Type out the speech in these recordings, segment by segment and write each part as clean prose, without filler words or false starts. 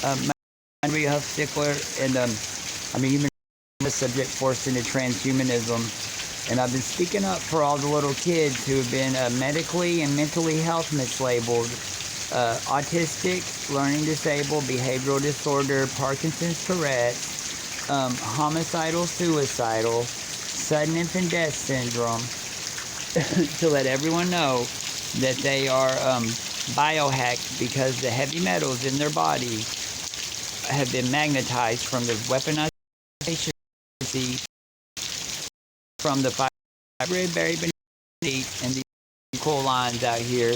My name is Huff Stickler, and I'm a human subject forced into transhumanism. And I've been speaking up for all the little kids who have been medically and mentally health mislabeled, autistic, learning disabled, behavioral disorder, Parkinson's, Tourette's, homicidal, suicidal, sudden infant death syndrome, to let everyone know that they are biohacked because the heavy metals in their body have been magnetized from the weaponized frequency from the fiber buried beneath and these coal lines out here.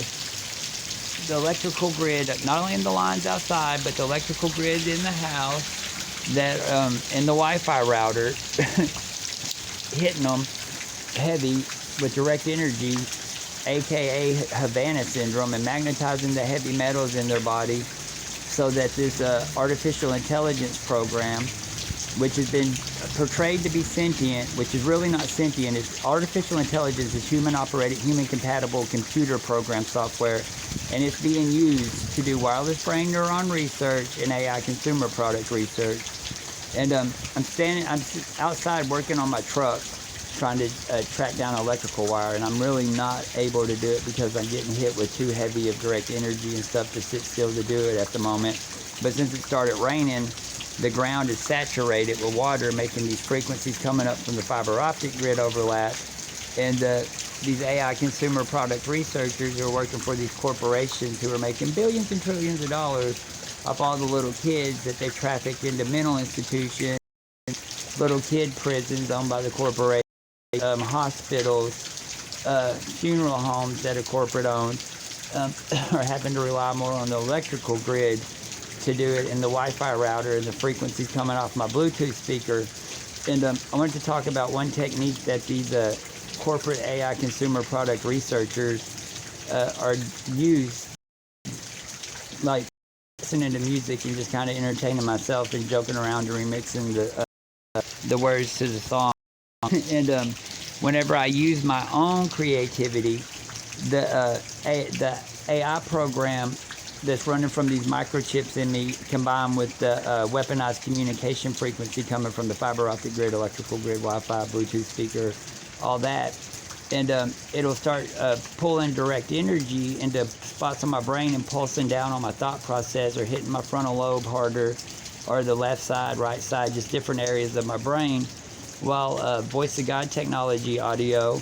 The electrical grid, not only in the lines outside, but the electrical grid in the house, that in the Wi-Fi router, hitting them heavy with direct energy, aka Havana syndrome, and magnetizing the heavy metals in their body, so that this artificial intelligence program, which has been portrayed to be sentient, which is really not sentient. It's artificial intelligence is human-operated, human-compatible computer program software, and it's being used to do wireless brain neuron research and AI consumer product research. And I'm outside working on my truck, trying to track down electrical wire, and I'm really not able to do it because I'm getting hit with too heavy of direct energy and stuff to sit still to do it at the moment. But since it started raining, the ground is saturated with water, making these frequencies coming up from the fiber optic grid overlap. And these AI consumer product researchers who are working for these corporations who are making billions and trillions of dollars off all the little kids that they traffic into mental institutions, little kid prisons owned by the corporation, hospitals, funeral homes that are corporate owned, are having to rely more on the electrical grid to do it, and the Wi-Fi router and the frequencies coming off my Bluetooth speaker. And I wanted to talk about one technique that these corporate AI consumer product researchers are used, like listening to music and just kind of entertaining myself and joking around and remixing the words to the song. And whenever I use my own creativity, the AI program that's running from these microchips in me, combined with the weaponized communication frequency coming from the fiber optic grid, electrical grid, Wi-Fi, Bluetooth speaker, all that, and it'll start pulling direct energy into spots on my brain and pulsing down on my thought process, or hitting my frontal lobe harder, or the left side, right side, just different areas of my brain, while voice of God technology audio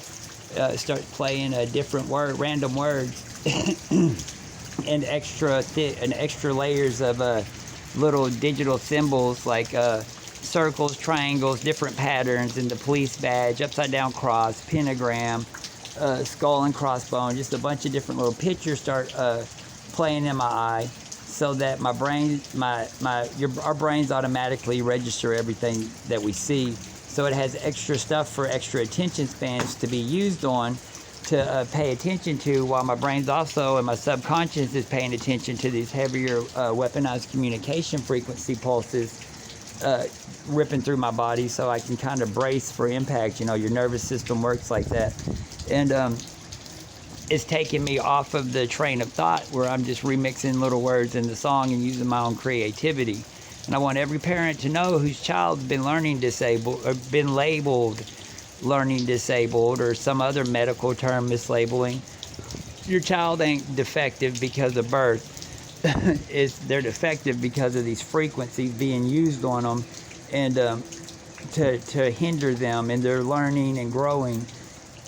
starts playing different random words and extra layers of little digital symbols like circles, triangles, different patterns in the police badge, upside down cross, pentagram, skull and crossbone, just a bunch of different little pictures start playing in my eye, so that my brain, our brains automatically register everything that we see. So it has extra stuff for extra attention spans to be used on, to pay attention to, while my brain's also, and my subconscious is paying attention to these heavier weaponized communication frequency pulses ripping through my body, so I can kind of brace for impact. You know, your nervous system works like that. And it's taking me off of the train of thought where I'm just remixing little words in the song and using my own creativity. And I want every parent to know whose child's been learning disabled, or been labeled learning disabled, or some other medical term mislabeling. Your child ain't defective because of birth. They're defective because of these frequencies being used on them, and to hinder them in their learning and growing.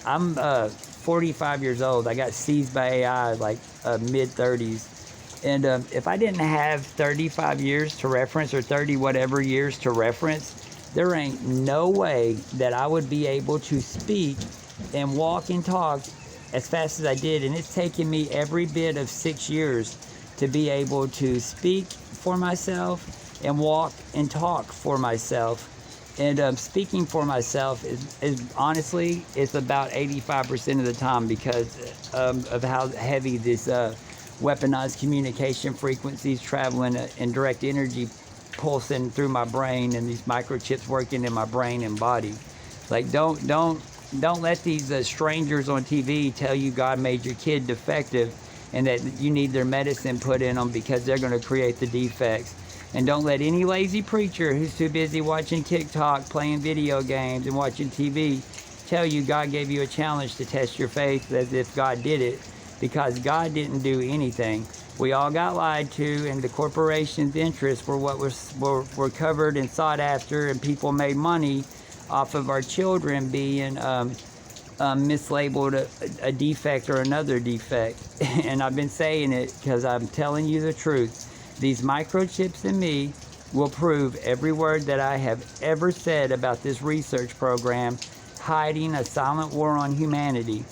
I'm 45 years old. I got seized by AI like mid-30s. And if I didn't have 35 years to reference, or 30 whatever years to reference, there ain't no way that I would be able to speak and walk and talk as fast as I did. And it's taken me every bit of 6 years to be able to speak for myself and walk and talk for myself. And speaking for myself is honestly, it's about 85% of the time, because of how heavy this weaponized communication frequencies traveling in direct energy pulsing through my brain, and these microchips working in my brain and body. Like, don't let these strangers on TV tell you God made your kid defective and that you need their medicine put in them because they're going to create the defects. And don't let any lazy preacher who's too busy watching TikTok, playing video games, and watching TV tell you God gave you a challenge to test your faith as if God did it, because God didn't do anything. We all got lied to, and the corporation's interests were what were covered and sought after, and people made money off of our children being mislabeled a defect or another defect. And I've been saying it because I'm telling you the truth. These microchips in me will prove every word that I have ever said about this research program hiding a silent war on humanity.